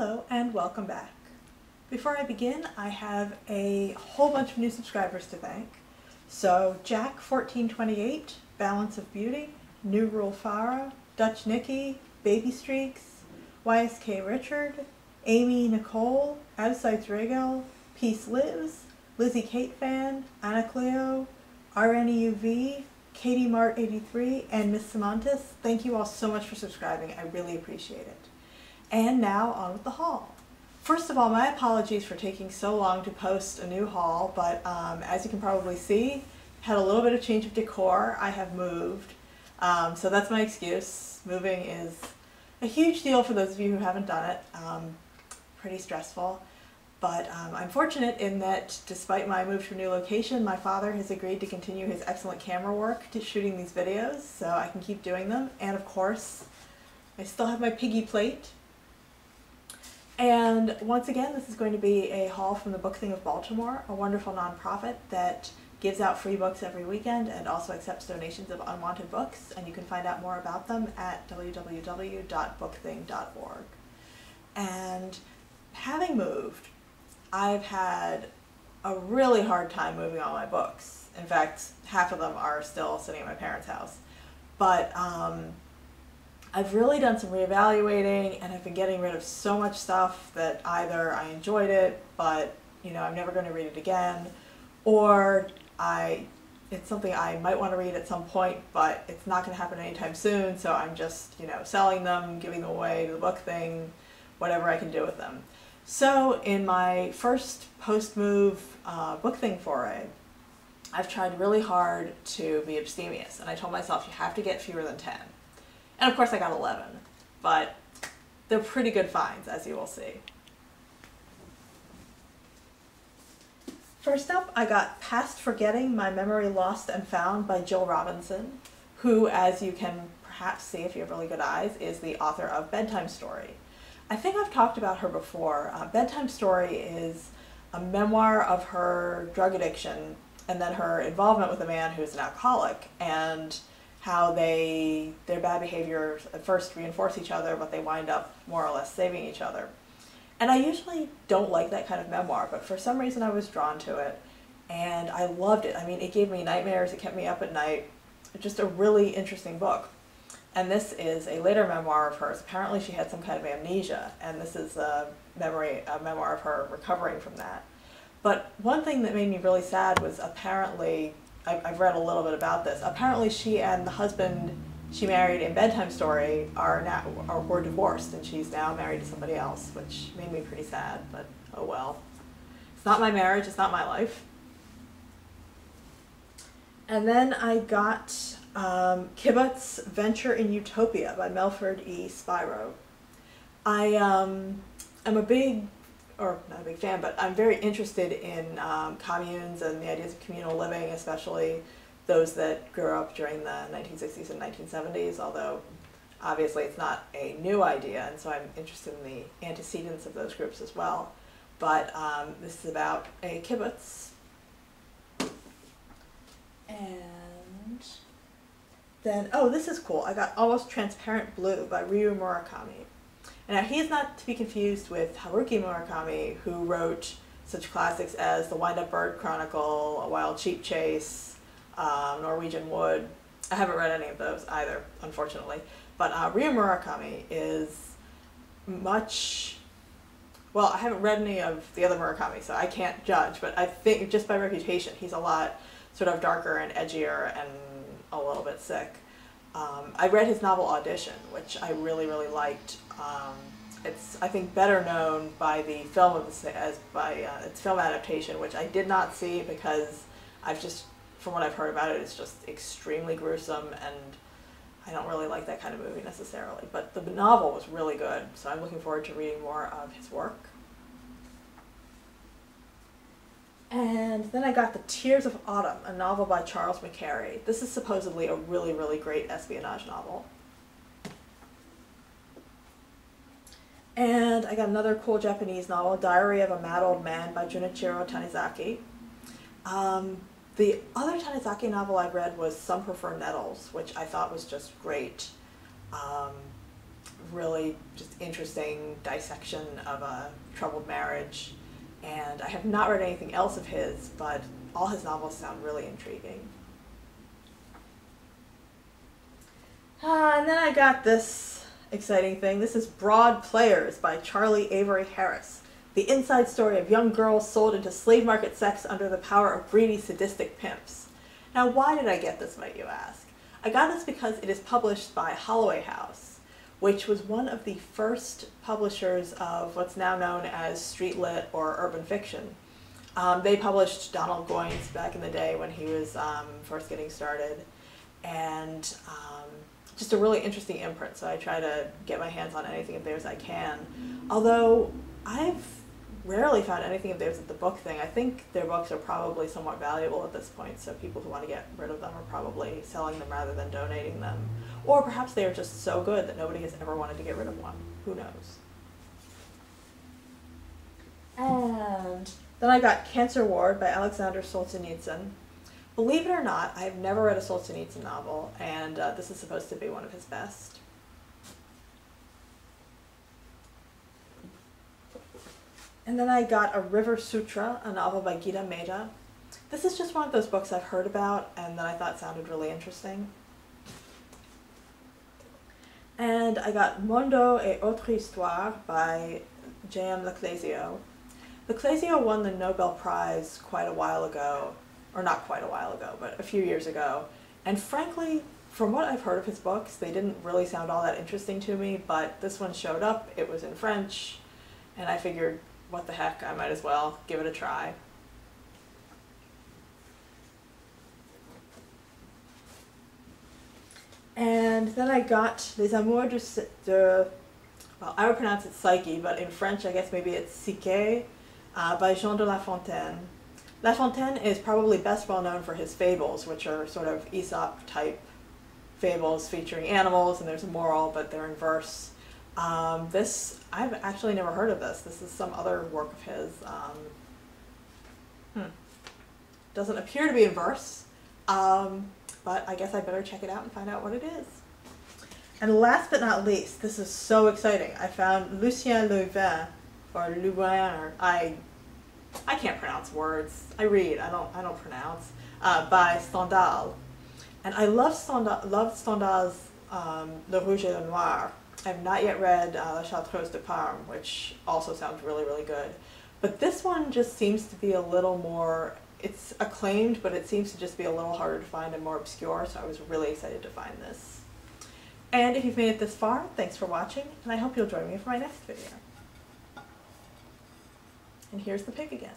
Hello and welcome back. Before I begin, I have a whole bunch of new subscribers to thank. So Jack1428, Balance of Beauty, New Rule Farah, Dutch Nikki, Baby Streaks, YSK Richard, Amy Nicole, Absites Regel, Peace Lives, Lizzie Kate Fan, Anna Cleo, RNEUV, Katie Mart 83, and Miss Samantis. Thank you all so much for subscribing. I really appreciate it. And now on with the haul. First of all, my apologies for taking so long to post a new haul, but as you can probably see, had a little bit of change of decor. I have moved, so that's my excuse. Moving is a huge deal for those of you who haven't done it. Pretty stressful, but I'm fortunate in that despite my move to a new location, my father has agreed to continue his excellent camera work to shooting these videos, so I can keep doing them. And of course, I still have my piggy plate. And once again, this is going to be a haul from the Book Thing of Baltimore, a wonderful nonprofit that gives out free books every weekend and also accepts donations of unwanted books. And you can find out more about them at www.bookthing.org. And having moved, I've had a really hard time moving all my books. In fact, half of them are still sitting at my parents' house. But I've really done some reevaluating, and I've been getting rid of so much stuff that either I enjoyed it, but I'm never going to read it again, or it's something I might want to read at some point, but it's not going to happen anytime soon, so I'm just selling them, giving them away to the Book Thing, whatever I can do with them. So in my first post-move Book Thing foray, I've tried really hard to be abstemious, and I told myself you have to get fewer than 10. And of course I got 11, but they're pretty good finds, as you will see. First up, I got Past Forgetting, My Memory Lost and Found by Jill Robinson, who, as you can perhaps see if you have really good eyes, is the author of Bedtime Story. I think I've talked about her before. Bedtime Story is a memoir of her drug addiction and then her involvement with a man who's an alcoholic, and how their bad behaviors at first reinforce each other, but they wind up more or less saving each other. And I usually don't like that kind of memoir, but for some reason I was drawn to it, and I loved it. I mean, it gave me nightmares, it kept me up at night. Just a really interesting book. And this is a later memoir of hers. Apparently she had some kind of amnesia, and this is a memoir of her recovering from that. But one thing that made me really sad was apparently, I've read a little bit about this. Apparently she and the husband she married in Bedtime Story were divorced, and she's now married to somebody else, which made me pretty sad, but oh well. It's not my marriage, it's not my life. And then I got Kibbutz Venture in Utopia by Melford E. Spiro. I am a big, or not a big fan, but I'm very interested in communes and the ideas of communal living, especially those that grew up during the 1960s and 1970s, although obviously it's not a new idea, and so I'm interested in the antecedents of those groups as well. But this is about a kibbutz. And then, oh, this is cool. I got Almost Transparent Blue by Ryu Murakami. And now, he is not to be confused with Haruki Murakami, who wrote such classics as The Wind-Up Bird Chronicle, A Wild Sheep Chase, Norwegian Wood. I haven't read any of those either, unfortunately. But Ryu Murakami is much, well, I haven't read any of the other Murakami, so I can't judge, but I think just by reputation, he's a lot sort of darker and edgier and a little bit sick. I read his novel Audition, which I really, really liked. It's, I think, better known by the film of its film adaptation, which I did not see because from what I've heard about it, it's just extremely gruesome, and I don't really like that kind of movie necessarily. But the novel was really good, so I'm looking forward to reading more of his work. And then I got The Tears of Autumn, a novel by Charles McCary. This is supposedly a really, really great espionage novel. And I got another cool Japanese novel, Diary of a Mad Old Man by Junichiro Tanizaki. The other Tanizaki novel I read was Some Prefer Nettles, which I thought was just great. really just interesting dissection of a troubled marriage. And I have not read anything else of his, but all his novels sound really intriguing. And then I got this exciting thing. This is Broad Players by Charlie Avery Harris. The inside story of young girls sold into slave market sex under the power of greedy, sadistic pimps. Now, why did I get this, might you ask? I got this because it is published by Holloway House, which was one of the first publishers of what's now known as street lit or urban fiction. They published Donald Goines back in the day when he was first getting started, and just a really interesting imprint, so I try to get my hands on anything of theirs I can. Although I've rarely found anything of theirs at the book thing. I think their books are probably somewhat valuable at this point, so people who want to get rid of them are probably selling them rather than donating them. Or perhaps they are just so good that nobody has ever wanted to get rid of one. Who knows? And then I got Cancer Ward by Alexander Solzhenitsyn. Believe it or not, I have never read a Solzhenitsyn novel, and this is supposed to be one of his best. And then I got A River Sutra, a novel by Gita Mehta. This is just one of those books I've heard about and that I thought sounded really interesting. And I got Mondo et autres histoires by J.M. Leclésio. Leclésio won the Nobel Prize quite a while ago, or not quite a while ago, but a few years ago. And frankly, from what I've heard of his books, they didn't really sound all that interesting to me, but this one showed up, it was in French, and I figured, what the heck, I might as well give it a try. And then I got Les Amours de well, I would pronounce it Psyche, but in French I guess maybe it's Psyche, by Jean de La Fontaine. La Fontaine is probably best well known for his fables, which are sort of Aesop-type fables featuring animals, and there's a moral, but they're in verse. This, I've actually never heard of this. This is some other work of his. Doesn't appear to be in verse, but I guess I better check it out and find out what it is. And last but not least, this is so exciting. I found Lucien Louvain, or Louvain, or I can't pronounce words. I read, I don't pronounce, by Stendhal. And I love Stendhal's Le Rouge et le Noir. I have not yet read La Chartreuse de Parme, which also sounds really, really good. But this one just seems to be a little more, it's acclaimed, but it seems to just be a little harder to find and more obscure, so I was really excited to find this. And if you've made it this far, thanks for watching, and I hope you'll join me for my next video. And here's the pig again.